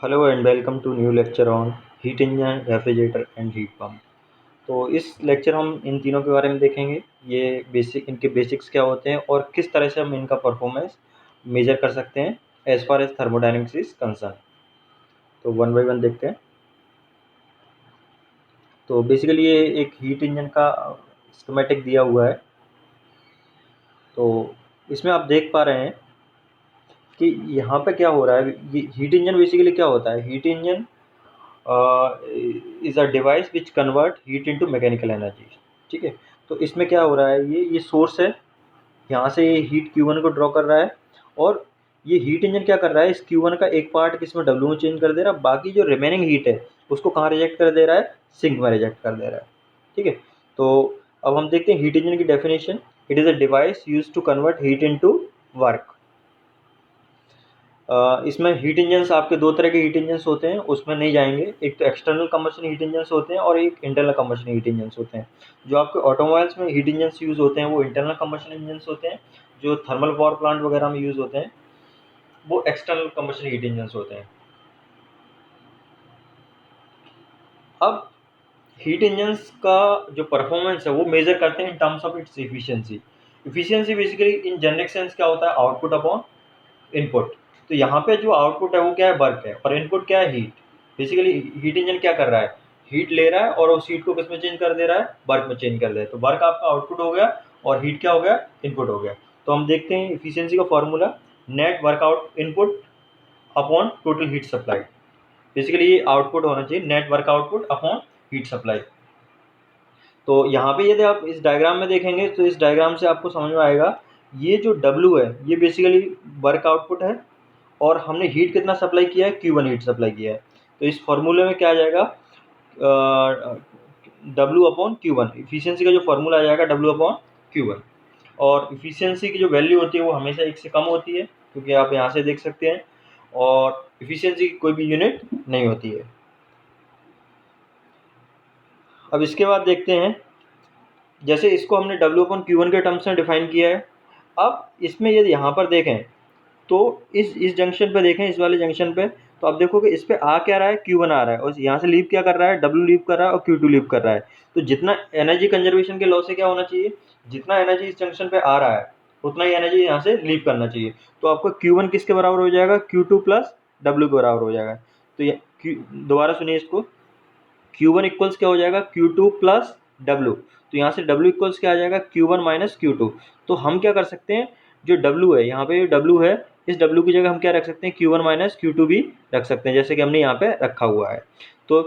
Hello and welcome to new lecture on heat engine, refrigerator and heat pump. तो इस lecture हम इन तीनों के बारे में देखेंगे। ये इनके बेसिक्स क्या होते हैं और किस तरह से हम इनका परफॉर्मेंस मेजर कर सकते हैं as far as thermodynamics is concern. तो वन बाय वन देखते हैं। तो बेसिकली ये एक हीट इंजन का स्कीमेटिक दिया हुआ है। तो इसमें आप देख पा रहे हैं कि यहाँ पे क्या हो रहा है। ये हीट इंजन बेसिकली क्या होता है। Heat engine is a device which convert heat into mechanical energy. ठीक है। तो इसमें क्या हो रहा है, ये सोर्स है, यहाँ से ये हीट Q1 को ड्रॉ कर रहा है और ये हीट इंजन क्या कर रहा है, इस Q1 का एक पार्ट किसमें W में चेंज कर दे रहा है, बाकी जो रिमेनिंग हीट है उसको कहाँ रिजेक्ट कर दे रहा है, सिंक में रिजेक्ट कर दे रहा है। ठीक है। तो अब हम देखते हैं हीट इंजन की definition. It is a device use to convert heat into work. इसमें हीट इंजन्स आपके दो तरह के हीट इंजन्स होते हैं, उसमें नहीं जाएंगे। एक तो एक्सटर्नल कम्बशन हीट इंजन्स होते हैं और एक इंटरनल कम्बशन हीट इंजन्स होते हैं। जो आपके ऑटोमोबाइल्स में हीट इंजन्स यूज़ होते हैं वो इंटरनल कम्बशन इंजन्स होते हैं। जो थर्मल पावर प्लांट वगैरह में यूज़ होते हैं वो एक्सटर्नल कम्बशन हीट इंजन्स होते हैं। अब हीट इंजन्स का जो परफॉर्मेंस है वो मेजर करते हैं इन terms of its efficiency. Efficiency basically in generic sense क्या होता है, आउटपुट अपॉन इनपुट। तो यहाँ पे जो आउटपुट है वो क्या है, वर्क है, और इनपुट क्या है, हीट। बेसिकली हीट इंजन क्या कर रहा है, हीट ले रहा है और उस हीट को किस में चेंज कर दे रहा है, वर्क में चेंज कर दे रहा है। तो वर्क आपका आउटपुट हो गया और हीट क्या हो गया, इनपुट हो गया। तो हम देखते हैं इफिशियंसी का formula, net workout input upon total heat supply. Basically ये आउटपुट होना चाहिए, net work output upon heat supply. तो यहाँ पे यदि आप इस डायग्राम में देखेंगे तो इस डायग्राम से आपको समझ में आएगा, ये जो W है ये बेसिकली वर्क आउटपुट है और हमने हीट कितना सप्लाई किया है, Q1 हीट सप्लाई किया है। तो इस फॉर्मूले में क्या आ जाएगा, W अपॉन Q1। इफिशियंसी का जो फॉर्मूला आ जाएगा W अपॉन Q1। और इफिशियंसी की जो वैल्यू होती है वो हमेशा 1 से कम होती है, क्योंकि आप यहाँ से देख सकते हैं। और इफिशियंसी की कोई भी यूनिट नहीं होती है। अब इसके बाद देखते हैं, जैसे इसको हमने W अपॉन Q1 के टर्म्स में डिफाइन किया है। अब इसमें यदि यहाँ पर देखें तो इस जंक्शन पे देखें, इस वाले जंक्शन पे, तो आप देखोगे इस पे आ क्या रहा है, Q1 आ रहा है, और यहाँ से लीव क्या कर रहा है, W लीव कर रहा है और Q2 लीव कर रहा है। तो जितना एनर्जी कंजर्वेशन के लॉ से क्या होना चाहिए, जितना एनर्जी इस जंक्शन पे आ रहा है उतना ही एनर्जी यहाँ से लीव करना चाहिए। तो आपको Q1 किसके बराबर हो जाएगा, Q2 प्लस W के बराबर हो जाएगा। तो ये दोबारा सुनिए इसको, Q1 इक्वल्स क्या हो जाएगा, Q2 प्लस W। तो यहाँ से W इक्वल्स क्या आ जाएगा, Q1 माइनस Q2। तो हम क्या कर सकते हैं, जो W है यहाँ पे, जो W है, इस W की जगह हम क्या रख सकते हैं, Q1 माइनस Q2 भी रख सकते हैं, जैसे कि हमने यहाँ पे रखा हुआ है। तो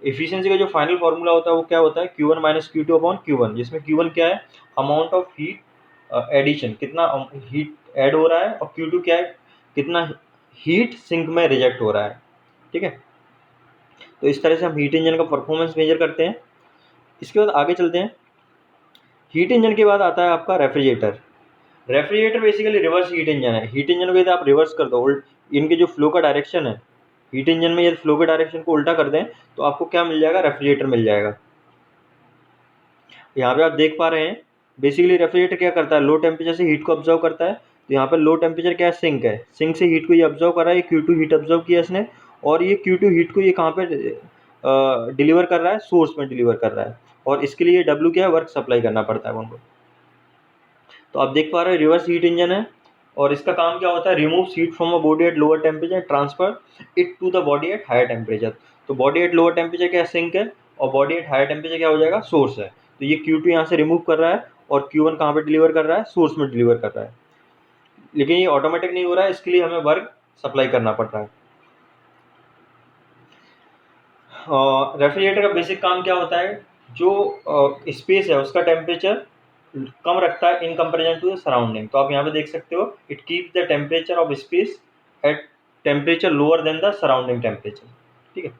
एफिशिएंसी का जो फाइनल फार्मूला होता है वो क्या होता है, Q1 minus Q2 upon Q1, जिसमें Q1 क्या है, अमाउंट ऑफ हीट एडिशन, कितना हीट ऐड हो रहा है, और Q2 क्या है, कितना हीट सिंक में रिजेक्ट हो रहा है। ठीक है। तो इस तरह से हम हीट इंजन का परफॉर्मेंस मेजर करते हैं। इसके बाद आगे चलते हैं। हीट इंजन के बाद आता है आपका refrigerator. Refrigerator basically reverse heat engine है। हीट इंजन को यदि आप रिवर्स कर दो, इनके जो फ्लो का डायरेक्शन है, हीट इंजन में यदि फ्लो के डायरेक्शन को उल्टा कर दें तो आपको क्या मिल जाएगा, रेफ्रिजरेटर मिल जाएगा। यहाँ पे आप देख पा रहे हैं, बेसिकली रेफ्रिजरेटर क्या करता है, लो टेम्परेचर से हीट को ऑब्जर्व करता है। तो यहाँ पे लो टेम्परेचर क्या है, सिंक है, सिंक से हीट को ये ऑब्जर्व कर रहा है, Q2 हीट ऑब्जर्व किया इसने, और ये Q2 हीट को ये कहाँ पे डिलीवर कर रहा है, सोर्स में डिलीवर कर रहा है। और इसके लिए W क्या है, वर्क सप्लाई करना पड़ता है उनको। तो आप देख पा रहे हैं रिवर्स हीट इंजन है, और इसका काम क्या होता है, remove heat from a body at lower temperature, transfer it to the body at higher temperature. तो बॉडी एट लोअर टेम्परेचर क्या है, सिंक है, और बॉडी एट हायर टेम्परेचर क्या हो जाएगा, सोर्स है। तो ये Q2 यहाँ से रिमूव कर रहा है और Q1 कहाँ पे डिलीवर कर रहा है, सोर्स में डिलीवर कर रहा है। लेकिन ये ऑटोमेटिक नहीं हो रहा है, इसके लिए हमें वर्क सप्लाई करना पड़ रहा है। रेफ्रिजरेटर का बेसिक काम क्या होता है, जो स्पेस है उसका टेम्परेचर कम रखता है in comparison to the surrounding. तो आप यहाँ पे देख सकते हो, it keep the temperature of space at temperature lower than the surrounding temperature. ठीक है।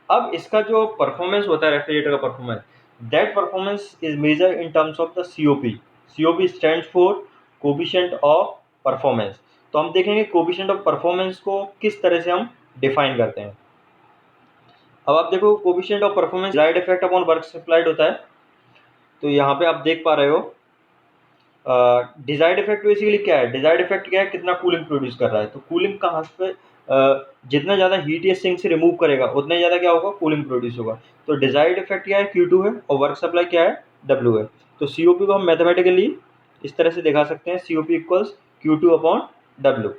अब इसका जो परफॉर्मेंस होता है, रेफ्रिजरेटर का performance, that performance is measure in terms of the COP। COP stand for coefficient of performance. तो हम देखेंगे कोफिशिएंट ऑफ परफॉर्मेंस को किस तरह से हम डिफाइन करते हैं। अब आप देखो, coefficient of performance desired effect upon work supplied होता है। तो यहाँ पे आप देख पा रहे हो, डिजायर्ड इफेक्ट बेसिकली क्या है, डिजायर्ड इफेक्ट क्या है, कितना कूलिंग प्रोड्यूस कर रहा है। तो कूलिंग कहाँ पे जितना ज़्यादा हीट ये सिंक से रिमूव करेगा उतना ज़्यादा क्या होगा, कूलिंग प्रोड्यूस होगा। तो डिजायर्ड इफेक्ट क्या है, Q2 है, और वर्क सप्लाई क्या है, W है। तो COP को हम मैथमेटिकली इस तरह से दिखा सकते हैं, COP इक्वल्स Q2/W।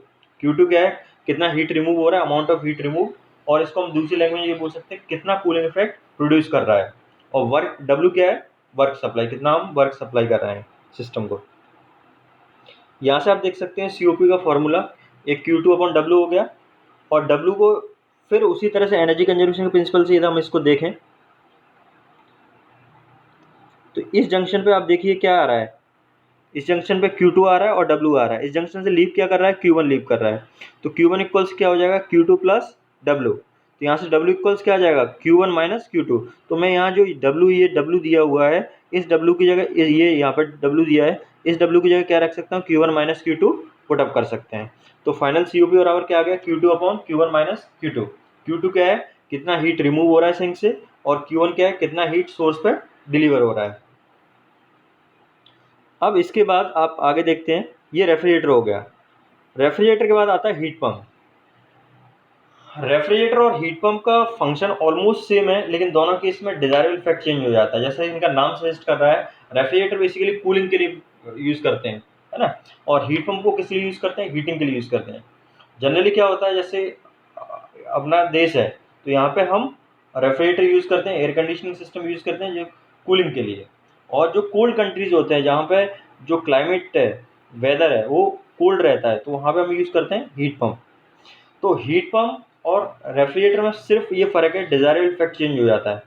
Q2 क्या है, कितना हीट रिमूव हो रहा है, अमाउंट ऑफ हीट रिमूव, और इसको हम दूसरी लैंग्वेज ये बोल सकते हैं कितना कूलिंग इफेक्ट प्रोड्यूस कर रहा है। और वर्क W क्या है, वर्क सप्लाई, कितना हम वर्क सप्लाई कर रहे हैं सिस्टम को। यहाँ से आप देख सकते हैं COP का फॉर्मूला एक Q2/W हो गया, और W को फिर उसी तरह से एनर्जी कंजर्वेशन के प्रिंसिपल से यदि हम इसको देखें तो इस जंक्शन पे आप देखिए क्या आ रहा है, इस जंक्शन पे Q2 आ रहा है और W आ रहा है। इस जंक्शन से लीव क्या कर रहा है, Q1 लीव कर रहा है। तो Q1 इक्वल्स क्या हो जाएगा, Q2 प्लस W। तो यहाँ से W इक्वल्स क्या आ जाएगा, Q1 माइनस Q2। तो मैं यहाँ जो W, ये W दिया हुआ है, इस W की जगह ये यहाँ पर W दिया है, इस W की जगह क्या रख सकता हूँ, Q1 माइनस Q2 पुटअप कर सकते हैं। तो फाइनल COP बराबर क्या आ गया, Q2/Q1 माइनस Q2। Q2 क्या है, कितना हीट रिमूव हो रहा है सिंक से, और Q1 क्या है, कितना हीट सोर्स पर डिलीवर हो रहा है। अब इसके बाद आप आगे देखते हैं, ये रेफ्रिजरेटर हो गया। रेफ्रिजरेटर के बाद आता है हीट पंप। रेफ्रिजरेटर और हीट पंप का फंक्शन ऑलमोस्ट सेम है, लेकिन दोनों केस में डिजायरेबल इफेक्ट चेंज हो जाता है। जैसे इनका नाम सजेस्ट कर रहा है, रेफ्रिजरेटर बेसिकली कूलिंग के लिए यूज करते हैं, है ना, और हीट पंप को किस लिए यूज करते हैं, हीटिंग के लिए यूज करते हैं। जनरली क्या होता है, जैसे अपना देश है तो यहाँ पे हम रेफ्रिजरेटर यूज करते हैं, एयर कंडीशनिंग सिस्टम यूज करते हैं जो कूलिंग के लिए। और जो कोल्ड कंट्रीज होते हैं जहाँ पे जो क्लाइमेट है, वेदर है, वो कोल्ड रहता है, तो वहाँ पे हम यूज करते हैं हीट पंप। तो हीट पंप और रेफ्रिजरेटर में सिर्फ ये फ़र्क है, डिजायरेबल इफेक्ट चेंज हो जाता है।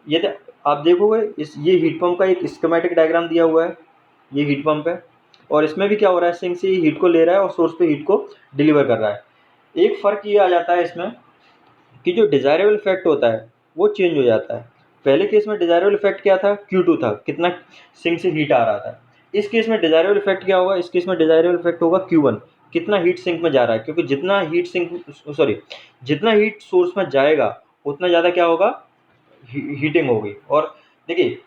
ये आप देखोगे, ये हीट पंप का एक स्कीमेटिक डायग्राम दिया हुआ है, ये हीट पंप है, और इसमें भी क्या हो रहा है, सिंक से हीट को ले रहा है और सोर्स पे हीट को डिलीवर कर रहा है। एक फ़र्क ये आ जाता है इसमें कि जो डिजायरेबल इफेक्ट होता है वो चेंज हो जाता है। पहले केस में डिजायरेबल इफेक्ट क्या था, Q2 था, कितना सिंक से हीट आ रहा था। इस केस में डिजायरेबल इफेक्ट क्या होगा, इस केस में डिजायरेबल इफेक्ट होगा Q1, कितना हीट सिंक में जा रहा है, क्योंकि जितना हीट सोर्स में जाएगा उतना ज़्यादा क्या होगा, हीटिंग होगी। और देखिए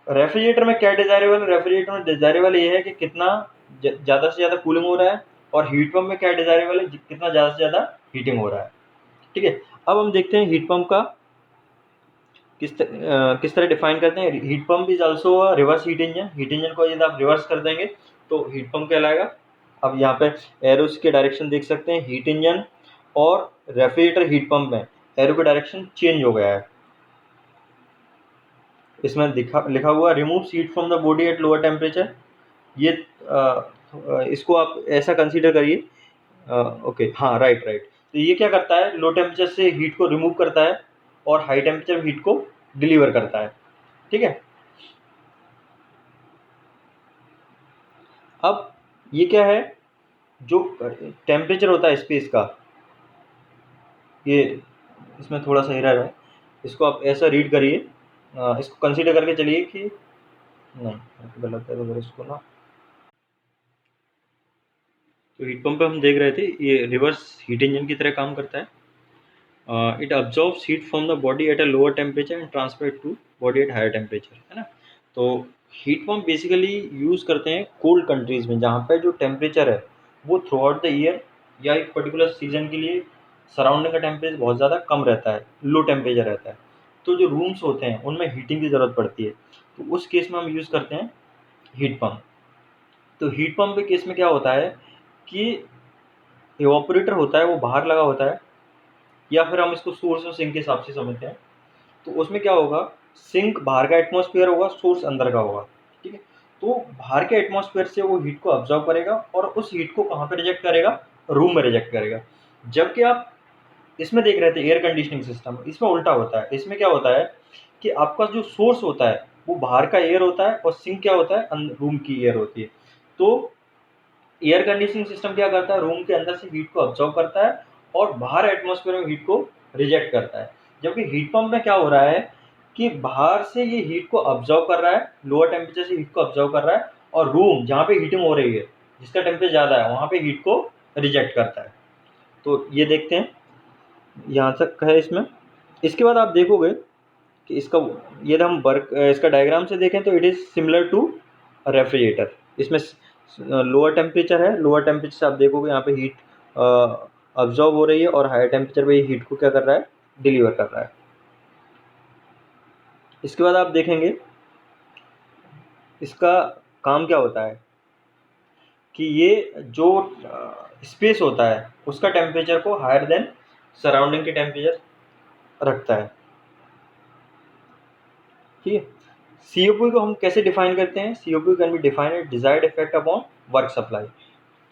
रेफ्रिजरेटर में क्या डिजायरेबल, रेफ्रिजरेटर में डिजायरेबल ये है कि कितना ज़्यादा से ज़्यादा कूलिंग हो रहा है, और हीट पंप में क्या डिजायरेबल है, कितना ज़्यादा से ज़्यादा हीटिंग हो रहा है। ठीक है, अब हम देखते हैं हीट पंप का किस तरह डिफाइन करते हैं। Heat pump is also a reverse heat engine. Heat engine को यदि आप रिवर्स कर देंगे तो हीट पंप कहलाएगा। अब यहाँ पे एरोस के डायरेक्शन देख सकते हैं, हीट इंजन और रेफ्रिजरेटर हीट पंप में एरो का डायरेक्शन चेंज हो गया है। इसमें लिखा हुआ remove heat from the body at lower temperature. ये इसको आप ऐसा कंसीडर करिए, ओके, हाँ, राइट राइट। तो ये क्या करता है, लो टेम्परेचर से हीट को रिमूव करता है और हाई टेम्परेचर हीट को डिलीवर करता है। ठीक है, अब ये क्या है, जो टेम्परेचर होता है स्पेस का, ये इसमें थोड़ा सा एरर है, इसको आप ऐसा रीड करिए, इसको कंसीडर करके चलिए कि नहीं गलत है, तो फिर इसको ना। तो हीट पंप पे हम देख रहे थे, ये रिवर्स हीट इंजन की तरह काम करता है। It absorbs heat from the body at a lower temperature and transfer to body at higher temperature, है ना। तो हीट पंप बेसिकली यूज़ करते हैं कोल्ड कंट्रीज़ में, जहाँ पे जो टेम्परेचर है वो थ्रू आउट द ईयर या एक पर्टिकुलर सीजन के लिए सराउंडिंग का टेम्परेचर बहुत ज़्यादा कम रहता है, लो टेम्परेचर रहता है। तो जो रूम्स होते हैं उनमें हीटिंग की ज़रूरत पड़ती है, तो उस केस में हम यूज़ करते हैं हीट पंप। तो हीट पंप के केस में क्या होता है कि इवापोरेटर होता है वो बाहर लगा होता है, या फिर हम इसको सोर्स और सिंक के हिसाब से समझते हैं। तो उसमें क्या होगा, सिंक बाहर का एटमॉस्फेयर होगा, सोर्स अंदर का होगा। ठीक है, तो बाहर के एटमॉस्फेयर से वो हीट को ऑब्जर्व करेगा और उस हीट को कहाँ पे रिजेक्ट करेगा, रूम में रिजेक्ट करेगा। जबकि आप इसमें देख रहे थे एयर कंडीशनिंग सिस्टम, इसमें उल्टा होता है। इसमें क्या होता है कि आपका जो सोर्स होता है वो बाहर का एयर होता है और सिंक क्या होता है, रूम की एयर होती है। तो एयर कंडीशनिंग सिस्टम क्या करता है, रूम के अंदर से हीट को ऑब्जर्व करता है और बाहर एटमॉस्फेयर में हीट को रिजेक्ट करता है। जबकि हीट पंप में क्या हो रहा है कि बाहर से ये हीट को ऑब्जर्व कर रहा है, लोअर टेम्परेचर से हीट को ऑब्जर्व कर रहा है, और रूम जहाँ पे हीटिंग हो रही है, जिसका टेम्परेचर ज़्यादा है, वहाँ पे हीट को रिजेक्ट करता है। तो ये देखते हैं, यहाँ तक है इसमें। इसके बाद आप देखोगे कि इसका, यदि हम वर्क इसका डायग्राम से देखें तो it is similar to refrigerator. इसमें लोअर टेम्परेचर है, लोअर टेम्परेचर से आप देखोगे यहाँ पे हीट अब्जॉर्ब हो रही है और हायर टेम्परेचर पे ये हीट को क्या कर रहा है, डिलीवर कर रहा है। इसके बाद आप देखेंगे इसका काम क्या होता है कि ये जो स्पेस होता है उसका टेम्परेचर को हायर देन सराउंडिंग के टेम्परेचर रखता है। ठीक है, COP को हम कैसे डिफाइन करते हैं? COP can be define as desired effect upon work supply.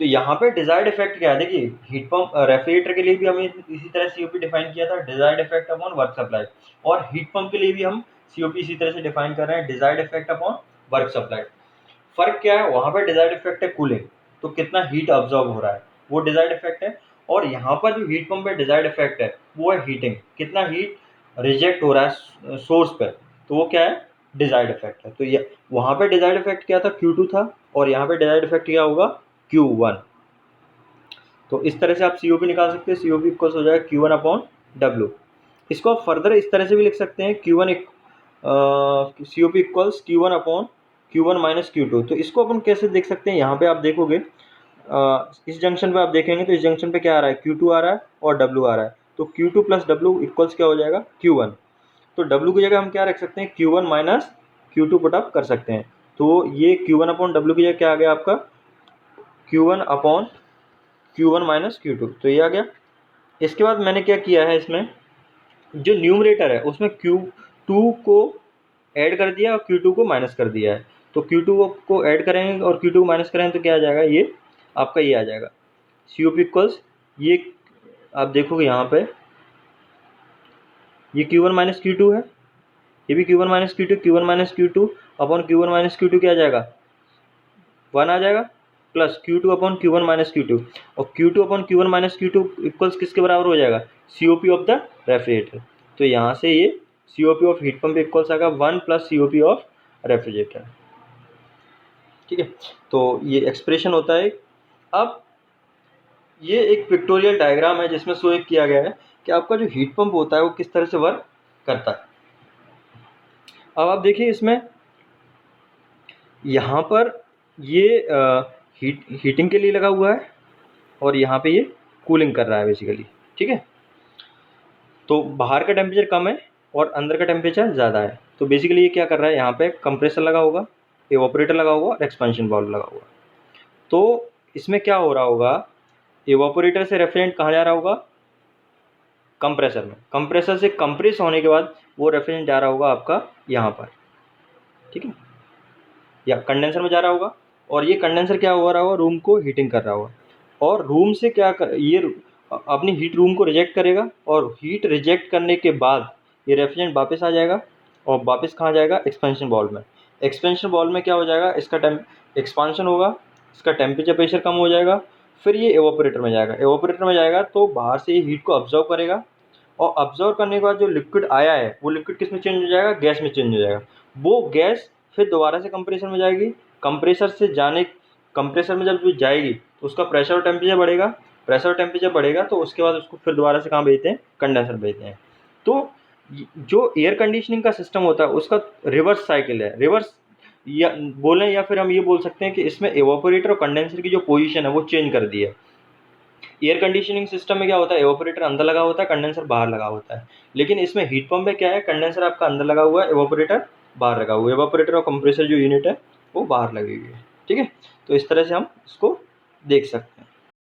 तो यहाँ पे डिजायर्ड इफेक्ट क्या है, देखिए हीट पंप रेफ्रिजरेटर के लिए भी हमें इसी तरह COP डिफाइन किया था, desired effect upon work supply, और हीट पंप के लिए भी हम COP इसी तरह से डिफाइन कर रहे हैं, desired effect upon work supply. फर्क क्या है, वहाँ पर डिजायर्ड इफेक्ट है कूलिंग, तो कितना हीट अब्जॉर्ब हो रहा है वो डिजायर्ड इफेक्ट है, और यहाँ पर जो हीट पंप पे डिजायर्ड इफेक्ट है वो है हीटिंग, कितना हीट रिजेक्ट हो रहा है सोर्स पे, तो वो क्या है, डिजायर्ड इफेक्ट है। तो ये वहाँ पे डिजायर्ड इफेक्ट क्या था, Q2 था, और यहाँ पे डिजायर्ड इफेक्ट क्या होगा, Q1। तो इस तरह से आप COP निकाल सकते हैं, COP इक्वल्स हो जाएगा Q1 अपॉन W। इसको आप फर्दर इस तरह से भी लिख सकते हैं, COP equals Q1 upon Q1 minus Q2। तो इसको अपन कैसे देख सकते हैं, यहाँ पे आप देखोगे इस जंक्शन पे आप देखेंगे तो इस जंक्शन पे क्या आ रहा है, Q2 आ रहा है और W आ रहा है, तो Q2 प्लस W इक्वल्स क्या हो जाएगा, Q1। तो W की जगह हम क्या रख सकते हैं, Q1 minus Q2 put up कर सकते हैं। तो ये Q1 अपॉन W की जगह क्या आ गया आपका, Q1 upon Q1 minus Q2, तो ये आ गया। इसके बाद मैंने क्या किया है, इसमें जो न्यूमरेटर है उसमें Q2 को ऐड कर दिया और Q2 को माइनस कर दिया है। तो Q2 को ऐड करेंगे और Q2 को माइनस करेंगे तो क्या आ जाएगा, ये आपका ये आ जाएगा COP इक्वल्स, ये आप देखोगे यहाँ पे ये Q1 माइनस Q2 है, ये भी Q1 minus Q2, Q1 minus Q2 upon Q1 minus Q2 क्या आ जाएगा, 1 आ जाएगा, plus Q2 upon Q1 minus Q2, और Q2 upon Q1 minus Q2 equals किसके बराबर हो जाएगा, COP ऑफ द रेफ्रिजरेटर। तो यहाँ से ये COP of heat pump equals आएगा 1 प्लस COP ऑफ रेफ्रिजरेटर। ठीक है, तो ये एक्सप्रेशन होता है। अब ये एक पिक्टोरियल डायग्राम है जिसमें शो किया गया है कि आपका जो हीट पंप होता है वो किस तरह से वर्क करता है। अब आप देखिए इसमें यहाँ पर ये हीटिंग के लिए लगा हुआ है और यहाँ पे ये कूलिंग कर रहा है बेसिकली। ठीक है, तो बाहर का टेम्परेचर कम है और अंदर का टेम्परेचर ज़्यादा है, तो बेसिकली ये क्या कर रहा है, यहाँ पे कंप्रेसर लगा होगा, एवापोरेटर लगा होगा और एक्सपेंशन वाल्व लगा होगा। तो इसमें क्या हो रहा होगा, एवापोरेटर से रेफ्रिजरेंट कहाँ जा रहा होगा, कंप्रेसर में, कंप्रेसर से कंप्रेस होने के बाद वो रेफ्रिजरेंट जा रहा होगा आपका यहाँ पर, ठीक है, या कंडेंसर में जा रहा होगा, और ये कंडेंसर क्या हो रहा होगा, रूम को हीटिंग कर रहा होगा, और रूम से क्या कर ये अपनी हीट रूम को रिजेक्ट करेगा, और हीट रिजेक्ट करने के बाद ये रेफ्रिजरेंट वापस आ जाएगा और वापस कहाँ जाएगा, एक्सपेंशन बॉल में। एक्सपेंशन बॉल में क्या हो जाएगा, इसका एक्सपांशन होगा, इसका टेम्परेचर प्रेशर कम हो जाएगा, फिर ये एवापोरेटर में जाएगा, एवापोरेटर में जाएगा तो बाहर से ये हीट को ऑब्जर्व करेगा, और ऑब्जर्व करने के बाद जो लिक्विड आया है वो लिक्विड किस में चेंज हो जाएगा, गैस में चेंज हो जाएगा। वो गैस फिर दोबारा से कंप्रेसर में जाएगी, कंप्रेसर में जब जाएगी तो उसका प्रेशर और टेम्परेचर बढ़ेगा, प्रेशर और टेम्परेचर बढ़ेगा तो उसके बाद उसको फिर दोबारा से कहाँ भेजते हैं, कंडेंसर भेजते हैं। तो जो एयर कंडीशनिंग का सिस्टम होता है उसका रिवर्स साइकिल है, रिवर्स या बोलें या फिर हम ये बोल सकते हैं कि इसमें एवापोरेटर और कंडेंसर की जो पोजीशन है वो चेंज कर दी है। एयर कंडीशनिंग सिस्टम में क्या होता है, एवापोरेटर अंदर लगा होता है, कंडेंसर बाहर लगा होता है, लेकिन इसमें हीट पंप में क्या है, कंडेंसर आपका अंदर लगा हुआ है, एवापोरेटर बाहर लगा हुआ है, एवापोरेटर और कंप्रेसर जो यूनिट है वो बाहर लगी हुई है। ठीक है, तो इस तरह से हम इसको देख सकते हैं।